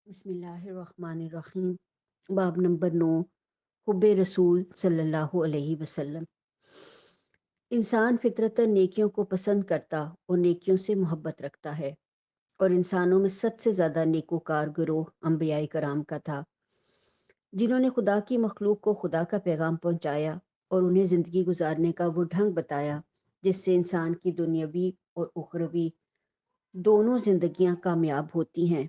بسم اللہ الرحمن الرحیم۔ باب نمبر 9، حب رسول صلی اللہ علیہ وسلم۔ انسان فطرتاً نیکیوں کو پسند کرتا اور نیکیوں سے محبت رکھتا ہے، اور انسانوں میں سب سے زیادہ نیکوکار گروہ انبیاء کرام کا تھا، جنہوں نے خدا کی مخلوق کو خدا کا پیغام پہنچایا اور انہیں زندگی گزارنے کا وہ ڈھنگ بتایا جس سے انسان کی دنیاوی اور اخروی دونوں زندگیاں کامیاب ہوتی ہیں۔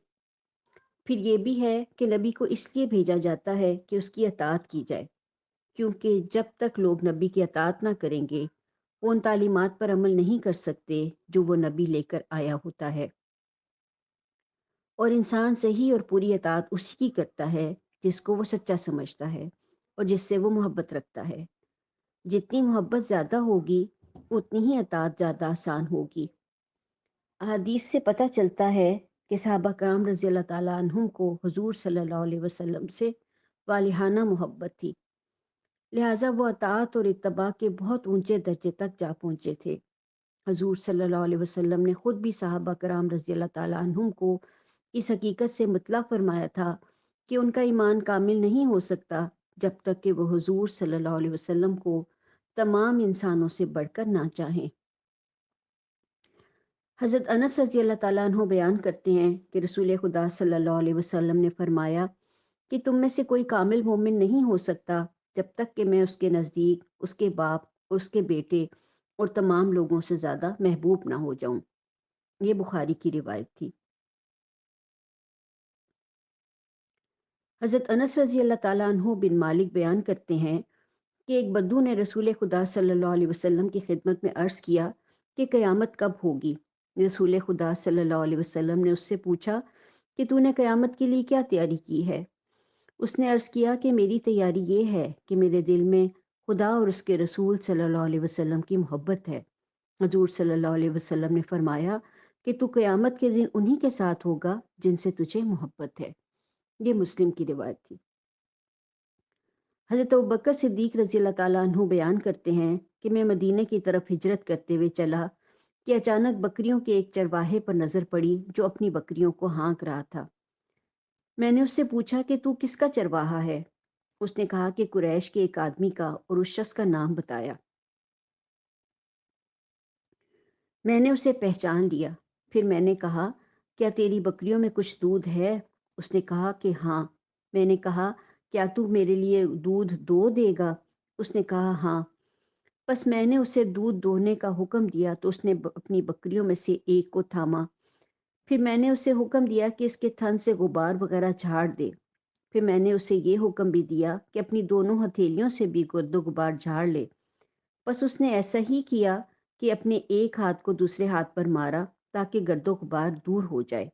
پھر یہ بھی ہے کہ نبی کو اس لیے بھیجا جاتا ہے کہ اس کی اطاعت کی جائے، کیونکہ جب تک لوگ نبی کی اطاعت نہ کریں گے وہ ان تعلیمات پر عمل نہیں کر سکتے جو وہ نبی لے کر آیا ہوتا ہے، اور انسان صحیح اور پوری اطاعت اسی کی کرتا ہے جس کو وہ سچا سمجھتا ہے اور جس سے وہ محبت رکھتا ہے۔ جتنی محبت زیادہ ہوگی اتنی ہی اطاعت زیادہ آسان ہوگی۔ احادیث سے پتہ چلتا ہے کہ صحابہ کرام رضی اللہ تعالیٰ عنہم کو حضور صلی اللہ علیہ وسلم سے والہانہ محبت تھی، لہٰذا وہ اطاعت اور اتباع کے بہت اونچے درجے تک جا پہنچے تھے۔ حضور صلی اللہ علیہ وسلم نے خود بھی صحابہ کرام رضی اللہ تعالیٰ عنہم کو اس حقیقت سے مطلع فرمایا تھا کہ ان کا ایمان کامل نہیں ہو سکتا جب تک کہ وہ حضور صلی اللہ علیہ وسلم کو تمام انسانوں سے بڑھ کر نہ چاہیں۔ حضرت انس رضی اللہ تعالیٰ عنہ بیان کرتے ہیں کہ رسول خدا صلی اللہ علیہ وسلم نے فرمایا کہ تم میں سے کوئی کامل مومن نہیں ہو سکتا جب تک کہ میں اس کے نزدیک اس کے باپ اور اس کے بیٹے اور تمام لوگوں سے زیادہ محبوب نہ ہو جاؤں۔ یہ بخاری کی روایت تھی۔ حضرت انس رضی اللہ تعالیٰ عنہ بن مالک بیان کرتے ہیں کہ ایک بدو نے رسول خدا صلی اللہ علیہ وسلم کی خدمت میں عرض کیا کہ قیامت کب ہوگی؟ رسول خدا صلی اللہ علیہ وسلم نے اس سے پوچھا کہ تو نے قیامت کے لیے کیا تیاری کی ہے؟ اس نے عرض کیا کہ میری تیاری یہ ہے کہ میرے دل میں خدا اور اس کے رسول صلی اللہ علیہ وسلم کی محبت ہے۔ حضور صلی اللہ علیہ وسلم نے فرمایا کہ تو قیامت کے دن انہی کے ساتھ ہوگا جن سے تجھے محبت ہے۔ یہ مسلم کی روایت تھی۔ حضرت ابوبکر صدیق رضی اللہ تعالیٰ عنہ بیان کرتے ہیں کہ میں مدینے کی طرف ہجرت کرتے ہوئے چلا کہ اچانک بکریوں کے ایک چرواہے پر نظر پڑی جو اپنی بکریوں کو ہانک رہا تھا۔ میں نے اس سے پوچھا کہ تو کس کا چرواہا ہے؟ اس نے کہا کہ قریش کے ایک آدمی کا، اور اس شخص کا نام بتایا۔ میں نے اسے پہچان لیا۔ پھر میں نے کہا کیا تیری بکریوں میں کچھ دودھ ہے؟ اس نے کہا کہ ہاں۔ میں نے کہا کیا تو میرے لیے دودھ دو دے گا؟ اس نے کہا ہاں۔ بس میں نے اسے دودھ دوہنے کا حکم دیا تو اس نے اپنی بکریوں میں سے ایک کو تھاما۔ پھر میں نے اسے حکم دیا کہ اس کے تھن سے غبار وغیرہ جھاڑ دے۔ پھر میں نے اسے یہ حکم بھی دیا کہ اپنی دونوں ہتھیلیوں سے بھی گرد و غبار جھاڑ لے۔ بس اس نے ایسا ہی کیا کہ اپنے ایک ہاتھ کو دوسرے ہاتھ پر مارا تاکہ گرد و غبار دور ہو جائے۔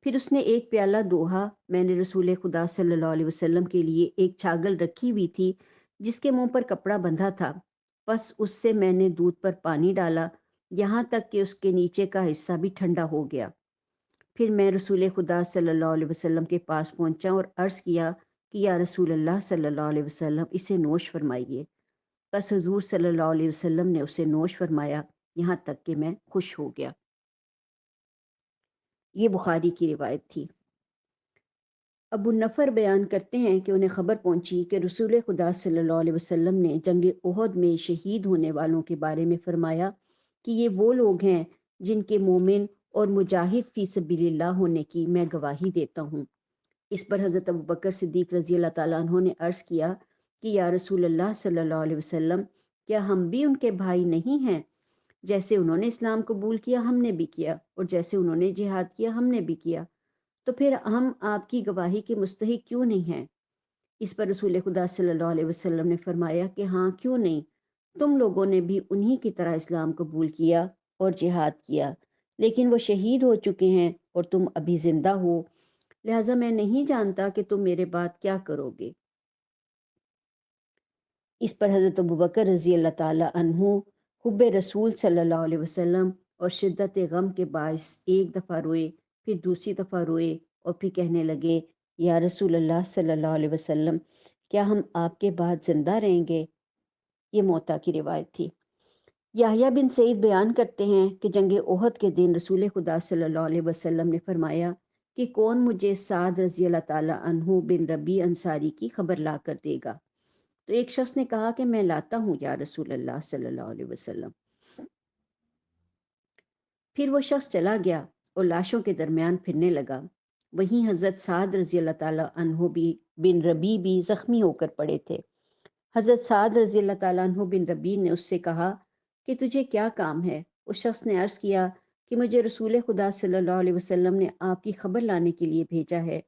پھر اس نے ایک پیالہ دوہا۔ میں نے رسول خدا صلی اللہ علیہ وسلم کے لیے ایک چھاگل رکھی ہوئی تھی جس کے منہ پر کپڑا بندھا تھا، بس اس سے میں نے دودھ پر پانی ڈالا یہاں تک کہ اس کے نیچے کا حصہ بھی ٹھنڈا ہو گیا۔ پھر میں رسول خدا صلی اللہ علیہ وسلم کے پاس پہنچا اور عرض کیا کہ یا رسول اللہ صلی اللہ علیہ وسلم اسے نوش فرمائیے۔ بس حضور صلی اللہ علیہ وسلم نے اسے نوش فرمایا یہاں تک کہ میں خوش ہو گیا۔ یہ بخاری کی روایت تھی۔ ابو نفر بیان کرتے ہیں کہ انہیں خبر پہنچی کہ رسول خدا صلی اللہ علیہ وسلم نے جنگ احد میں شہید ہونے والوں کے بارے میں فرمایا کہ یہ وہ لوگ ہیں جن کے مومن اور مجاہد فی سبیل اللہ ہونے کی میں گواہی دیتا ہوں۔ اس پر حضرت ابوبکر صدیق رضی اللہ تعالیٰ عنہ نے عرض کیا کہ یا رسول اللہ صلی اللہ علیہ وسلم کیا ہم بھی ان کے بھائی نہیں ہیں؟ جیسے انہوں نے اسلام قبول کیا ہم نے بھی کیا، اور جیسے انہوں نے جہاد کیا ہم نے بھی کیا، تو پھر ہم آپ کی گواہی کے مستحق کیوں نہیں ہیں؟ اس پر رسول خدا صلی اللہ علیہ وسلم نے فرمایا کہ ہاں کیوں نہیں، تم لوگوں نے بھی انہی کی طرح اسلام قبول کیا اور جہاد کیا، لیکن وہ شہید ہو چکے ہیں اور تم ابھی زندہ ہو، لہٰذا میں نہیں جانتا کہ تم میرے بعد کیا کرو گے۔ اس پر حضرت ابوبکر رضی اللہ تعالی عنہ حب رسول صلی اللہ علیہ وسلم اور شدت غم کے باعث ایک دفعہ روئے، پھر دوسری دفعہ روئے، اور پھر کہنے لگے یا رسول اللہ صلی اللہ علیہ وسلم کیا ہم آپ کے بعد زندہ رہیں گے؟ یہ موطا کی روایت تھی۔ یحییٰ بن سعید بیان کرتے ہیں کہ جنگ احد کے دن رسول خدا صلی اللہ علیہ وسلم نے فرمایا کہ کون مجھے سعد رضی اللہ تعالیٰ عنہ بن ربی انصاری کی خبر لا کر دے گا؟ تو ایک شخص نے کہا کہ میں لاتا ہوں یا رسول اللہ صلی اللہ علیہ وسلم۔ پھر وہ شخص چلا گیا اور لاشوں کے درمیان پھرنے لگا۔ وہیں حضرت سعد رضی اللہ تعالیٰ عنہ بھی بن ربی بھی زخمی ہو کر پڑے تھے۔ حضرت سعد رضی اللہ تعالیٰ عنہ بن ربی نے اس سے کہا کہ تجھے کیا کام ہے؟ اس شخص نے عرض کیا کہ مجھے رسول خدا صلی اللہ علیہ وسلم نے آپ کی خبر لانے کے لیے بھیجا ہے۔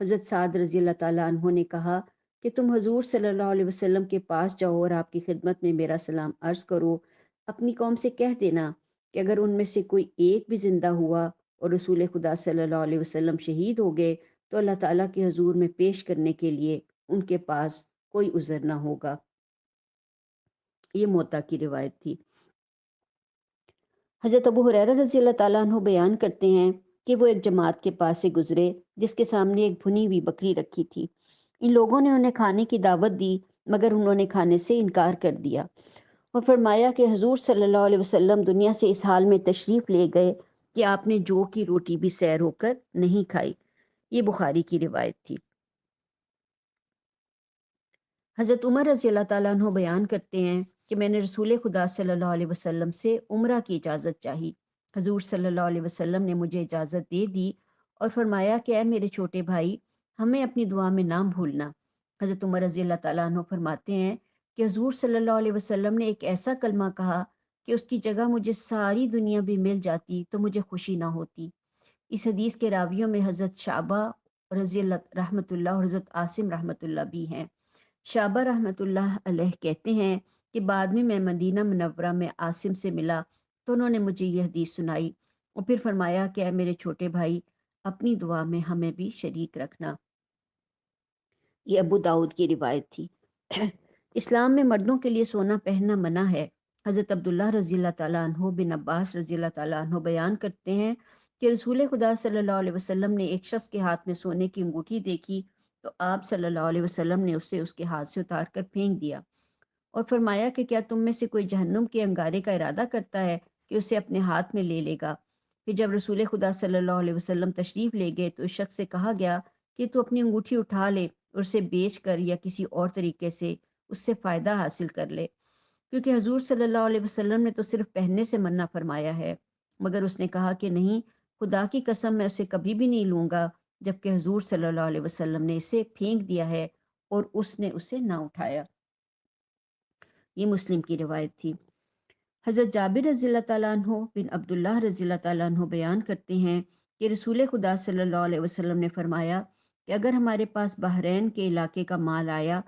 حضرت سعد رضی اللہ تعالیٰ عنہ نے کہا کہ تم حضور صلی اللہ علیہ وسلم کے پاس جاؤ اور آپ کی خدمت میں میرا سلام عرض کرو۔ اپنی قوم سے کہہ دینا کہ اگر ان میں سے کوئی ایک بھی زندہ ہوا اور رسول خدا صلی اللہ علیہ وسلم شہید ہو گئے تو اللہ تعالیٰ کے حضور میں پیش کرنے کے لیے ان کے پاس کوئی عذر نہ ہوگا۔ یہ موطا کی روایت تھی۔ حضرت ابو ہریرہ رضی اللہ تعالیٰ عنہ بیان کرتے ہیں کہ وہ ایک جماعت کے پاس سے گزرے جس کے سامنے ایک بھنی ہوئی بکری رکھی تھی۔ ان لوگوں نے انہیں کھانے کی دعوت دی مگر انہوں نے کھانے سے انکار کر دیا اور فرمایا کہ حضور صلی اللہ علیہ وسلم دنیا سے اس حال میں تشریف لے گئے کہ آپ نے جو کی روٹی بھی سیر ہو کر نہیں کھائی۔ یہ بخاری کی روایت تھی۔ حضرت عمر رضی اللہ تعالیٰ عنہ بیان کرتے ہیں کہ میں نے رسول خدا صلی اللہ علیہ وسلم سے عمرہ کی اجازت چاہی۔ حضور صلی اللہ علیہ وسلم نے مجھے اجازت دے دی اور فرمایا کہ اے میرے چھوٹے بھائی، ہمیں اپنی دعا میں نہ بھولنا۔ حضرت عمر رضی اللہ تعالیٰ عنہ فرماتے ہیں کہ حضور صلی اللہ علیہ وسلم نے ایک ایسا کلمہ کہا کہ اس کی جگہ مجھے ساری دنیا بھی مل جاتی تو مجھے خوشی نہ ہوتی۔ اس حدیث کے راویوں میں حضرت شعبہ رضی اللہ رحمۃ اللہ اور حضرت عاصم رحمۃ اللہ بھی ہیں۔ شعبہ رحمۃ اللہ علیہ کہتے ہیں کہ بعد میں مدینہ منورہ میں عاصم سے ملا تو انہوں نے مجھے یہ حدیث سنائی اور پھر فرمایا کہ اے میرے چھوٹے بھائی، اپنی دعا میں ہمیں بھی شریک رکھنا۔ یہ ابو داؤد کی روایت تھی۔ اسلام میں مردوں کے لیے سونا پہننا منع ہے۔ حضرت عبداللہ رضی اللہ تعالیٰ عنہ بن عباس رضی اللہ تعالیٰ عنہ بیان کرتے ہیں کہ رسول خدا صلی اللہ علیہ وسلم نے ایک شخص کے ہاتھ میں سونے کی انگوٹھی دیکھی تو آپ صلی اللہ علیہ وسلم نے اسے اس کے ہاتھ سے اتار کر پھینک دیا اور فرمایا کہ کیا تم میں سے کوئی جہنم کے انگارے کا ارادہ کرتا ہے کہ اسے اپنے ہاتھ میں لے لے گا؟ پھر جب رسول خدا صلی اللہ علیہ وسلم تشریف لے گئے تو اس شخص سے کہا گیا کہ تو اپنی انگوٹھی اٹھا لے اور اسے بیچ کر یا کسی اور طریقے سے اس سے فائدہ حاصل کر لے، کیونکہ حضور صلی اللہ علیہ وسلم نے تو صرف پہننے سے منع فرمایا ہے۔ مگر اس نے کہا کہ نہیں، خدا کی قسم میں اسے کبھی بھی نہیں لوں گا، جبکہ حضور صلی اللہ علیہ وسلم نے اسے پھینک دیا ہے اور اس نے اسے نہ اٹھایا۔ یہ مسلم کی روایت تھی۔ حضرت جابر رضی اللہ تعالیٰ عنہ بن عبداللہ رضی اللہ تعالیٰ عنہ بیان کرتے ہیں کہ رسول خدا صلی اللہ علیہ وسلم نے فرمایا کہ اگر ہمارے پاس بحرین کے علاقے کا مال آیا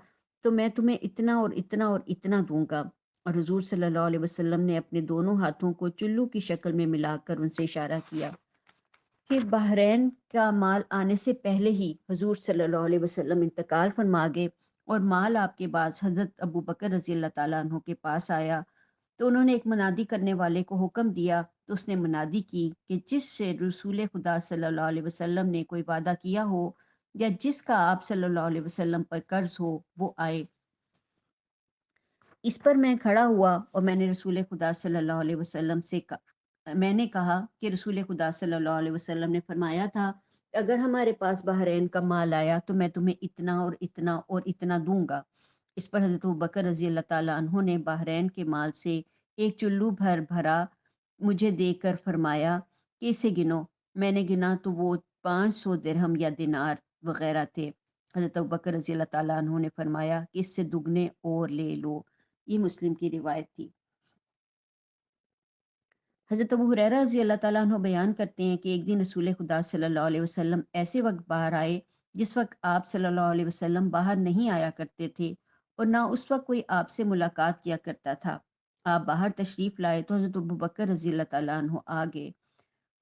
تو میں تمہیں اتنا اور اتنا اور اتنا دوں گا، اور حضور صلی اللہ علیہ وسلم نے اپنے دونوں ہاتھوں کو چلو کی شکل میں ملا کر ان سے اشارہ کیا۔ پھر بحرین کا مال آنے سے پہلے ہی حضور صلی اللہ علیہ وسلم انتقال فرما گئے اور مال آپ کے بعد حضرت ابو بکر رضی اللہ تعالیٰ عنہ کے پاس آیا تو انہوں نے ایک منادی کرنے والے کو حکم دیا تو اس نے منادی کی کہ جس سے رسول خدا صلی اللہ علیہ وسلم نے کوئی وعدہ کیا ہو یا جس کا آپ صلی اللہ علیہ وسلم پر قرض ہو وہ آئے۔ اس پر میں کھڑا ہوا اور میں نے رسول خدا صلی اللہ علیہ وسلم سے میں نے کہا کہ رسول خدا صلی اللہ علیہ وسلم نے فرمایا تھا کہ اگر ہمارے پاس بحرین کا مال آیا تو میں تمہیں اتنا اور اتنا اور اتنا دوں گا۔ اس پر حضرت ابوبکر رضی اللہ تعالیٰ عنہ نے بحرین کے مال سے ایک چلو بھر بھرا مجھے دے کر فرمایا کہ اسے گنو۔ میں نے گنا تو وہ 500 درہم یا دینار وغیرہ تھے۔ حضرت ابوبکر رضی اللہ تعالیٰ عنہ نے فرمایا کہ اس سے دگنے اور لے لو۔ یہ مسلم کی روایت تھی۔ حضرت ابو ہریرہ رضی اللہ تعالیٰ عنہ بیان کرتے ہیں کہ ایک دن رسول خدا صلی اللہ علیہ وسلم ایسے وقت باہر آئے جس وقت آپ صلی اللہ علیہ وسلم باہر نہیں آیا کرتے تھے اور نہ اس وقت کوئی آپ سے ملاقات کیا کرتا تھا۔ آپ باہر تشریف لائے تو حضرت ابو بکر رضی اللہ تعالیٰ عنہ آ گئے۔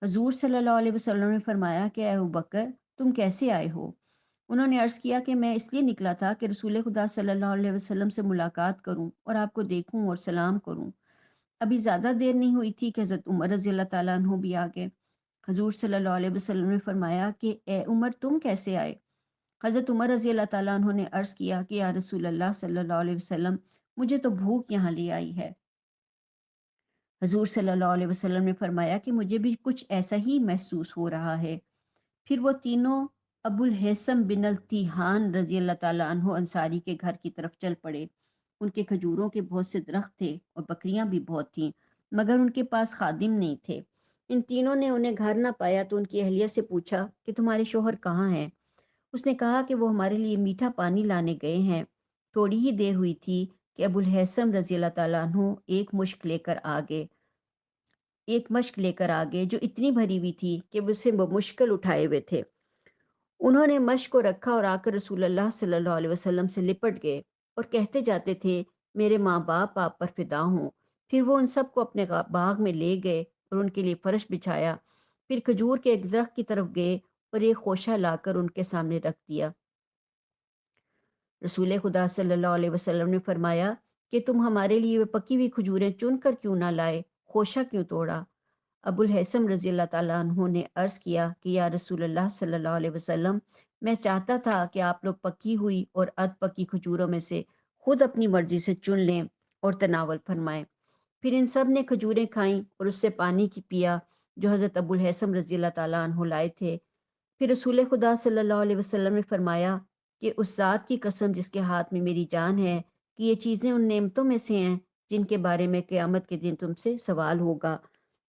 حضور صلی اللہ علیہ وسلم نے فرمایا کہ اے ابو بکر، تم کیسے آئے ہو؟ انہوں نے عرض کیا کہ میں اس لیے نکلا تھا کہ رسول خدا صلی اللہ علیہ وسلم سے ملاقات کروں اور آپ کو دیکھوں اور سلام کروں۔ ابھی زیادہ دیر نہیں ہوئی تھی کہ حضرت عمر رضی اللہ تعالیٰ عنہ بھی آ گئے۔ حضور صلی اللہ علیہ وسلم نے فرمایا کہ اے عمر، تم کیسے آئے؟ حضرت عمر رضی اللہ تعالیٰ عنہ نے عرض کیا کہ یا رسول اللہ صلی اللہ علیہ وسلم، مجھے تو بھوک یہاں لے آئی ہے۔ حضور صلی اللہ علیہ وسلم نے فرمایا کہ مجھے بھی کچھ ایسا ہی محسوس ہو رہا ہے۔ پھر وہ تینوں ابو الحسم بن التیحان رضی اللہ تعالیٰ عنہ انصاری کے گھر کی طرف چل پڑے۔ ان کے کھجوروں کے بہت سے درخت تھے اور بکریاں بھی بہت تھیں، مگر ان کے پاس خادم نہیں تھے۔ ان تینوں نے انہیں گھر نہ پایا تو ان کی اہلیہ سے پوچھا کہ تمہارے شوہر کہاں ہیں؟ اس نے کہا کہ وہ ہمارے لیے میٹھا پانی لانے گئے ہیں۔ تھوڑی ہی دیر ہوئی تھی کہ ابو الحسم رضی اللہ تعالیٰ عنہ ایک مشک لے کر آگے جو اتنی بھری ہوئی تھی کہ وہ اسے بمشکل اٹھائے ہوئے تھے۔ انہوں نے مشک کو رکھا اور آ کر رسول اللہ صلی اللہ علیہ وسلم سے لپٹ گئے اور کہتے جاتے تھے، میرے ماں باپ آپ پر فدا ہوں۔ پھر وہ ان سب کو اپنے باغ میں لے گئے اور ان کے لیے فرش بچھایا۔ پھر کھجور کے ایک درخت کی طرف گئے اور ایک خوشہ لا کر ان کے سامنے رکھ دیا۔ رسول خدا صلی اللہ علیہ وسلم نے فرمایا کہ تم ہمارے لیے وہ پکی ہوئی کھجوریں چن کر کیوں نہ لائے، خوشہ کیوں توڑا؟ ابو الحسم رضی اللہ تعالیٰ عنہ نے عرض کیا کہ یا رسول اللہ صلی اللہ علیہ وسلم، میں چاہتا تھا کہ آپ لوگ پکی ہوئی اور ادھ پکی کھجوروں میں سے خود اپنی مرضی سے چن لیں اور تناول فرمائیں۔ پھر ان سب نے کھجوریں کھائیں اور اس سے پانی کی پیا جو حضرت ابو الحسم رضی اللہ تعالیٰ عنہ لائے تھے۔ پھر رسول خدا صلی اللہ علیہ وسلم نے فرمایا کہ اس ذات کی قسم جس کے ہاتھ میں میری جان ہے کہ یہ چیزیں ان نعمتوں میں سے ہیں جن کے بارے میں قیامت کے دن تم سے سوال ہوگا۔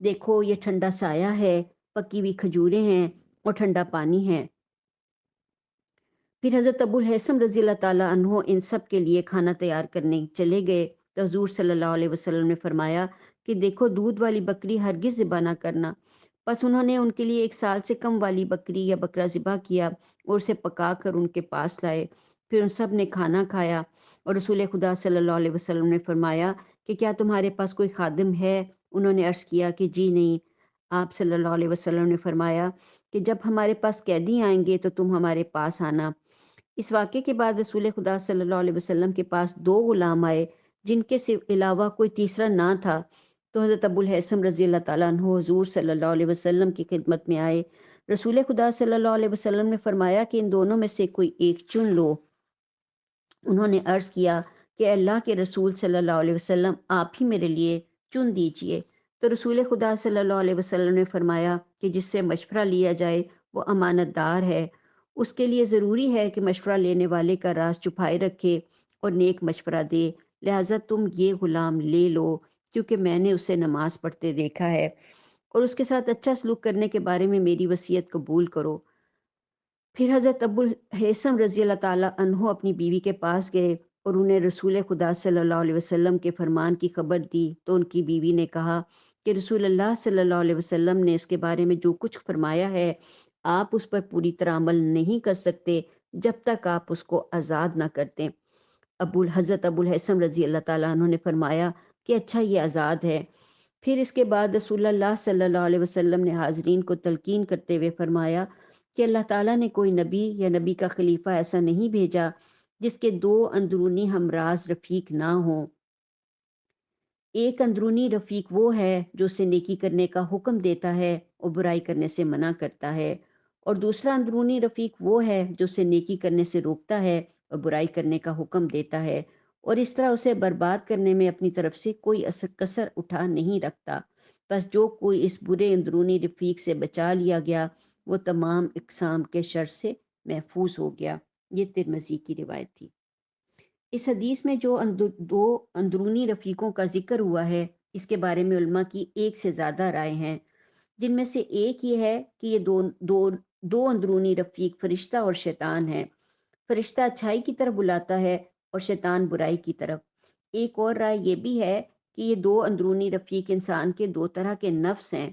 دیکھو یہ ٹھنڈا سایہ ہے، پکی ہوئی کھجوریں ہیں اور ٹھنڈا پانی ہے۔ پھر حضرت ابو الحسم رضی اللہ تعالیٰ عنہ ان سب کے لیے کھانا تیار کرنے چلے گئے تو حضور صلی اللہ علیہ وسلم نے فرمایا کہ دیکھو دودھ والی بکری ہرگز ذبح نہ کرنا۔ پس انہوں نے ان کے لیے 1 سال سے کم والی بکری یا بکرا ذبح کیا اور اسے پکا کر ان کے پاس لائے۔ پھر ان سب نے کھانا کھایا اور رسول خدا صلی اللہ علیہ وسلم نے فرمایا کہ کیا تمہارے پاس کوئی خادم ہے؟ انہوں نے عرض کیا کہ جی نہیں۔ آپ صلی اللہ علیہ وسلم نے فرمایا کہ جب ہمارے پاس قیدی آئیں گے تو تم ہمارے پاس آنا۔ اس واقعے کے بعد رسول خدا صلی اللہ علیہ وسلم کے پاس 2 غلام آئے جن کے علاوہ کوئی تیسرا نہ تھا، تو حضرت ابو الحسم رضی اللہ تعالیٰ عنہ حضور صلی اللہ علیہ وسلم کی خدمت میں آئے۔ رسول خدا صلی اللہ علیہ وسلم نے فرمایا کہ ان دونوں میں سے کوئی ایک چن لو۔ انہوں نے عرض کیا کہ اللہ کے رسول صلی اللہ علیہ وسلم آپ ہی میرے لیے چن دیجئے۔ تو رسول خدا صلی اللہ علیہ وسلم نے فرمایا کہ جس سے مشورہ لیا جائے وہ امانت دار ہے، اس کے لیے ضروری ہے کہ مشورہ لینے والے کا راز چھپائے رکھے اور نیک مشورہ دے، لہٰذا تم یہ غلام لے لو کیونکہ میں نے اسے نماز پڑھتے دیکھا ہے، اور اس کے ساتھ اچھا سلوک کرنے کے بارے میں میری وصیت قبول کرو۔ پھر حضرت ابو الحسم رضی اللہ تعالیٰ عنہ اپنی بیوی کے پاس گئے اور انہیں رسول خدا صلی اللہ علیہ وسلم کے فرمان کی خبر دی تو ان کی بیوی نے کہا کہ رسول اللہ صلی اللہ علیہ وسلم نے اس کے بارے میں جو کچھ فرمایا ہے آپ اس پر پوری طرح عمل نہیں کر سکتے جب تک آپ اس کو آزاد نہ کر دیں۔ حضرت ابو الحسم رضی اللہ تعالیٰ عنہ نے فرمایا کہ اچھا یہ آزاد ہے۔ پھر اس کے بعد رسول اللہ صلی اللہ علیہ وسلم نے حاضرین کو تلقین کرتے ہوئے فرمایا کہ اللہ تعالیٰ نے کوئی نبی یا نبی کا خلیفہ ایسا نہیں بھیجا جس کے 2 اندرونی ہمراز رفیق نہ ہوں۔ ایک اندرونی رفیق وہ ہے جو اسے نیکی کرنے کا حکم دیتا ہے اور برائی کرنے سے منع کرتا ہے، اور دوسرا اندرونی رفیق وہ ہے جو اسے نیکی کرنے سے روکتا ہے اور برائی کرنے کا حکم دیتا ہے، اور اس طرح اسے برباد کرنے میں اپنی طرف سے کوئی کسر اٹھا نہیں رکھتا۔ بس جو کوئی اس برے اندرونی رفیق سے بچا لیا گیا وہ تمام اقسام کے شر سے محفوظ ہو گیا۔ یہ ترمذی کی روایت تھی۔ اس حدیث میں جو 2 اندرونی رفیقوں کا ذکر ہوا ہے اس کے بارے میں علماء کی 1 سے زیادہ رائے ہیں، جن میں سے ایک یہ ہے کہ یہ دو اندرونی رفیق فرشتہ اور شیطان ہیں۔ فرشتہ اچھائی کی طرف بلاتا ہے اور شیطان برائی کی طرف۔ ایک اور رائے یہ بھی ہے کہ یہ 2 اندرونی رفیق انسان کے 2 طرح کے نفس ہیں،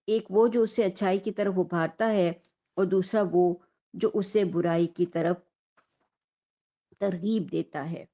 ایک وہ جو اسے اچھائی کی طرف ابھارتا ہے اور دوسرا وہ جو اسے برائی کی طرف ترغیب دیتا ہے۔